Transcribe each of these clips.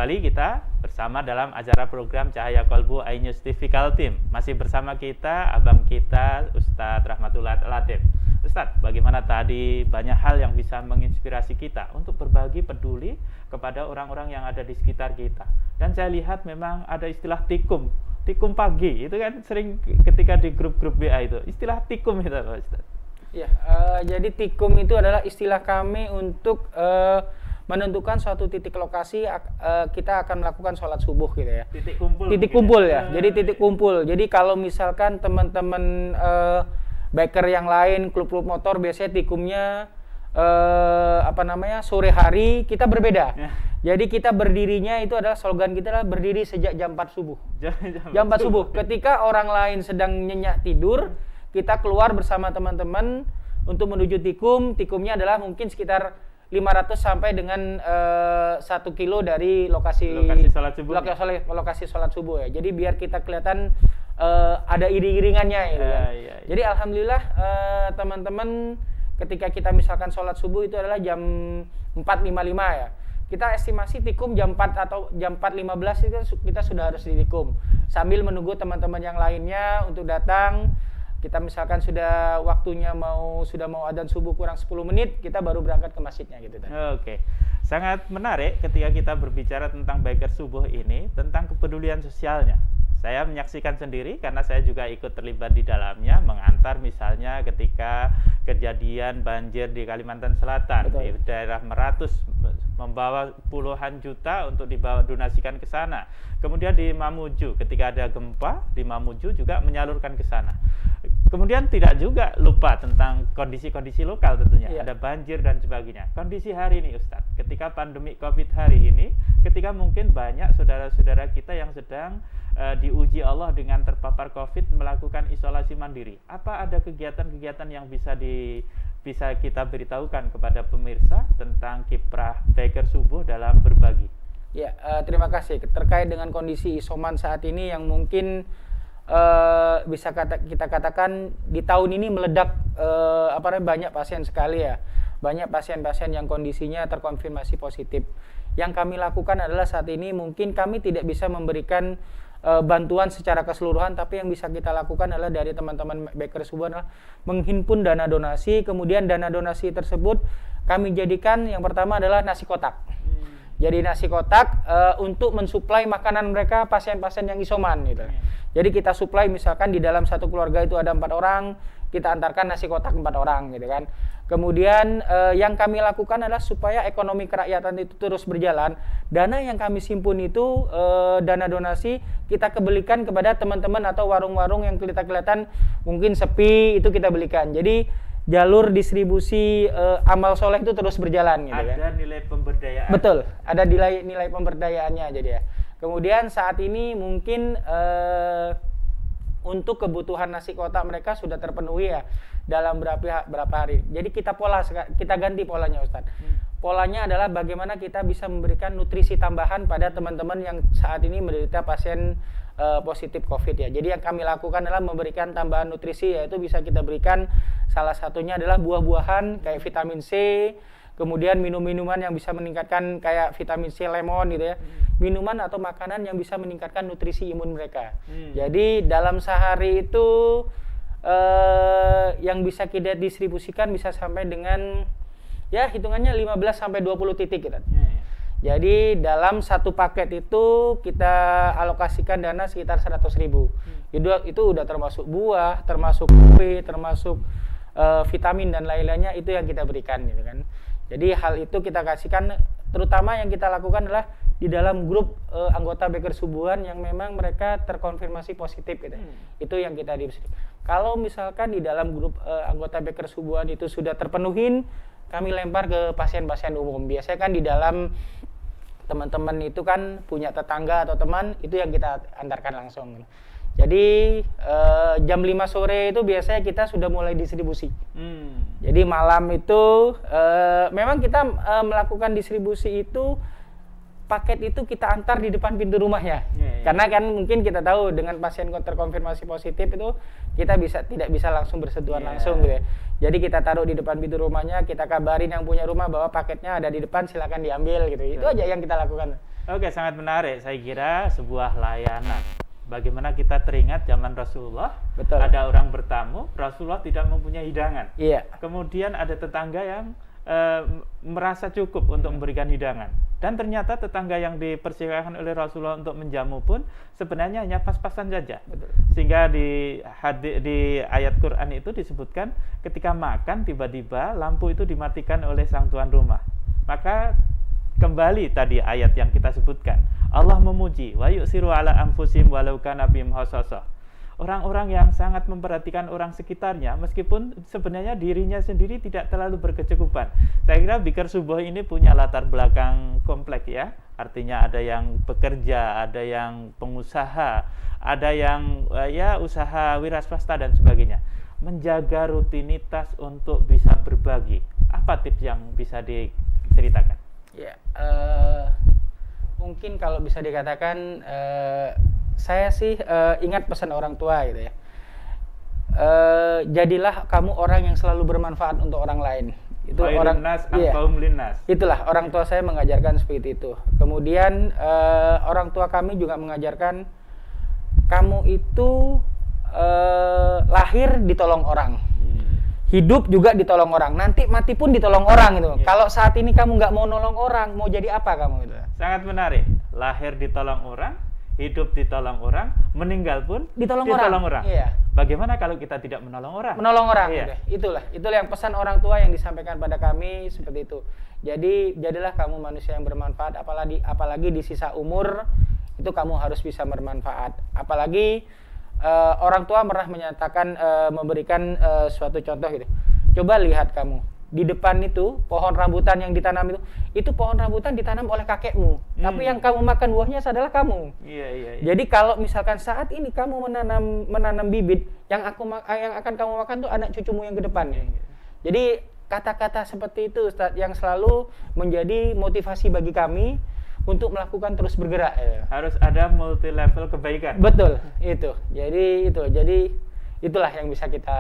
kembali kita bersama dalam acara program Cahaya Kolbu iNews TV Kaltim. Masih bersama kita, abang kita, Ustadz Rahmatullah Latif. Ustadz, bagaimana tadi banyak hal yang bisa menginspirasi kita untuk berbagi peduli kepada orang-orang yang ada di sekitar kita. Dan saya lihat memang ada istilah tikum pagi, itu kan sering ketika di grup-grup WA itu, istilah tikum itu Pak Ustadz. Ya, jadi tikum itu adalah istilah kami untuk menentukan suatu titik lokasi kita akan melakukan sholat subuh gitu ya. Titik kumpul. Titik kumpul ya. Jadi titik kumpul. Jadi kalau misalkan teman-teman biker yang lain, klub-klub motor biasanya tikumnya sore hari, kita berbeda. Ya. Jadi kita berdirinya itu adalah slogan kita adalah berdiri sejak jam 4 subuh. Jam 4 subuh. Ketika orang lain sedang nyenyak tidur, kita keluar bersama teman-teman untuk menuju tikum. Tikumnya adalah mungkin sekitar 500 sampai dengan 1 kilo dari lokasi sholat subuh ya. Jadi biar kita kelihatan ada iring-iringannya gitu kan. Ya. Jadi alhamdulillah teman-teman ketika kita misalkan sholat subuh itu adalah jam 4.55 ya. Kita estimasi tikum jam 4 atau jam 4.15 itu kita sudah harus di tikum. Sambil menunggu teman-teman yang lainnya untuk datang. Kita misalkan sudah waktunya sudah mau adzan subuh kurang 10 menit, kita baru berangkat ke masjidnya gitu. Oke. Sangat menarik ketika kita berbicara tentang biker subuh ini, tentang kepedulian sosialnya. Saya menyaksikan sendiri karena saya juga ikut terlibat di dalamnya, mengantar misalnya ketika kejadian banjir di Kalimantan Selatan. Betul. Di daerah Meratus, membawa puluhan juta untuk dibawa donasikan ke sana. Kemudian di Mamuju ketika ada gempa, di Mamuju juga menyalurkan ke sana. Kemudian tidak juga lupa tentang kondisi-kondisi lokal tentunya, ada banjir dan sebagainya. Kondisi hari ini Ustadz, ketika pandemi COVID hari ini, ketika mungkin banyak saudara-saudara kita yang sedang diuji Allah dengan terpapar COVID melakukan isolasi mandiri. Apa ada kegiatan-kegiatan yang bisa kita beritahukan kepada pemirsa tentang kiprah biker subuh dalam berbagi? Ya, terima kasih. Terkait dengan kondisi isoman saat ini yang mungkin bisa kita katakan di tahun ini meledak banyak pasien sekali ya. Banyak pasien-pasien yang kondisinya terkonfirmasi positif. Yang kami lakukan adalah saat ini mungkin kami tidak bisa memberikan bantuan secara keseluruhan, tapi yang bisa kita lakukan adalah dari teman-teman biker subuh adalah menghimpun dana donasi. Kemudian dana donasi tersebut kami jadikan yang pertama adalah nasi kotak. Jadi nasi kotak untuk mensuplai makanan mereka pasien-pasien yang isoman gitu. Jadi kita suplai misalkan di dalam satu keluarga itu ada 4 orang, kita antarkan nasi kotak 4 orang gitu kan. Kemudian yang kami lakukan adalah supaya ekonomi kerakyatan itu terus berjalan. Dana yang kami simpun itu dana donasi kita kebelikan kepada teman-teman atau warung-warung yang kelihatan mungkin sepi, itu kita belikan. Jadi jalur distribusi amal soleh itu terus berjalan gitu kan. Ada nilai pemberdayaan. Betul, ada nilai pemberdayaannya jadi ya. Kemudian saat ini mungkin untuk kebutuhan nasi kotak mereka sudah terpenuhi ya dalam berapa hari. Jadi kita ganti polanya Ustadz. Polanya adalah bagaimana kita bisa memberikan nutrisi tambahan pada teman-teman yang saat ini menderita pasien positif COVID ya. Jadi yang kami lakukan adalah memberikan tambahan nutrisi, yaitu bisa kita berikan salah satunya adalah buah-buahan kayak vitamin C, kemudian minum-minuman yang bisa meningkatkan kayak vitamin C lemon gitu ya. Minuman atau makanan yang bisa meningkatkan nutrisi imun mereka. Jadi dalam sehari itu yang bisa kita distribusikan bisa sampai dengan ya hitungannya 15 sampai 20 titik gitu. Jadi dalam satu paket itu kita alokasikan dana sekitar 100.000. Itu udah termasuk buah, termasuk kue, termasuk vitamin dan lain-lainnya, itu yang kita berikan gitu kan. Jadi hal itu kita kasihkan, terutama yang kita lakukan adalah di dalam grup anggota biker subuhan yang memang mereka terkonfirmasi positif gitu. Itu yang kita distribusikan. Kalau misalkan di dalam grup anggota biker subuhan itu sudah terpenuhin, kami lempar ke pasien-pasien umum. Biasanya kan di dalam teman-teman itu kan punya tetangga atau teman, itu yang kita antarkan langsung. Jadi jam 5 sore itu biasanya kita sudah mulai distribusi. Jadi malam itu memang kita melakukan distribusi itu, paket itu kita antar di depan pintu rumahnya. Karena kan mungkin kita tahu dengan pasien terkonfirmasi positif itu kita tidak bisa langsung bersentuhan langsung gitu ya. Jadi kita taruh di depan pintu rumahnya, kita kabarin yang punya rumah bahwa paketnya ada di depan, silakan diambil gitu. Itu aja yang kita lakukan. Oke, sangat menarik. Saya kira sebuah layanan. Bagaimana kita teringat zaman Rasulullah, Betul. ada orang bertamu, Rasulullah tidak mempunyai hidangan. Iya. Kemudian ada tetangga yang merasa cukup untuk memberikan hidangan. Dan ternyata tetangga yang dipersilakan oleh Rasulullah untuk menjamu pun sebenarnya hanya pas-pasan saja. Betul. Sehingga di ayat Quran itu disebutkan ketika makan tiba-tiba lampu itu dimatikan oleh sang tuan rumah. Maka kembali tadi ayat yang kita sebutkan, Allah memuji wa yusiru ala anfusihim walau kana bihim khasasah. Orang-orang yang sangat memperhatikan orang sekitarnya meskipun sebenarnya dirinya sendiri tidak terlalu berkecukupan. Saya kira Bikar Subuh ini punya latar belakang kompleks ya. Artinya ada yang bekerja, ada yang pengusaha, ada yang ya usaha wira swasta dan sebagainya. Menjaga rutinitas untuk bisa berbagi. Apa tips yang bisa diceritakan? Ya, mungkin kalau bisa dikatakan saya sih ingat pesan orang tua gitu ya. Jadilah kamu orang yang selalu bermanfaat untuk orang lain. Itu orang nas iya, linnas. Itulah orang tua saya mengajarkan seperti itu. Kemudian orang tua kami juga mengajarkan kamu itu lahir ditolong orang. Hidup juga ditolong orang, nanti mati pun ditolong orang gitu. Yeah. Kalau saat ini kamu nggak mau nolong orang, mau jadi apa kamu gitu? Sangat menarik. Lahir ditolong orang, hidup ditolong orang, meninggal pun Ditolong orang. Iya. Bagaimana kalau kita tidak menolong orang? Menolong orang. Iya. Gitu. Itulah yang pesan orang tua yang disampaikan pada kami seperti itu. Jadi jadilah kamu manusia yang bermanfaat, apalagi di sisa umur itu kamu harus bisa bermanfaat. Apalagi orang tua pernah menyatakan memberikan suatu contoh gitu. Coba lihat kamu di depan itu pohon rambutan yang ditanam itu pohon rambutan ditanam oleh kakekmu, tapi yang kamu makan buahnya adalah kamu. Iya. Jadi kalau misalkan saat ini kamu menanam bibit, yang akan kamu makan tuh anak cucumu yang ke depan. Iya. Jadi kata-kata seperti itu Ustaz yang selalu menjadi motivasi bagi kami untuk melakukan terus bergerak. Harus ada multi level kebaikan. Betul, itu. Jadi itulah yang bisa kita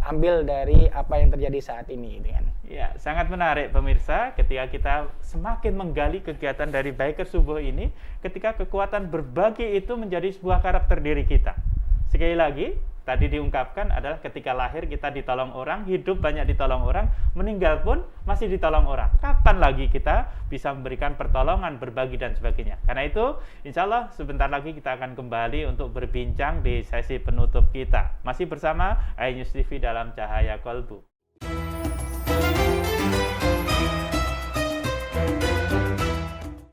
ambil dari apa yang terjadi saat ini dengan. Ya, sangat menarik pemirsa ketika kita semakin menggali kegiatan dari Biker Subuh ini, ketika kekuatan berbagi itu menjadi sebuah karakter diri kita. Sekali lagi, tadi diungkapkan adalah ketika lahir kita ditolong orang, hidup banyak ditolong orang, meninggal pun masih ditolong orang. Kapan lagi kita bisa memberikan pertolongan, berbagi dan sebagainya. Karena itu, insya Allah sebentar lagi kita akan kembali untuk berbincang di sesi penutup kita. Masih bersama iNews TV dalam Cahaya Kolbu.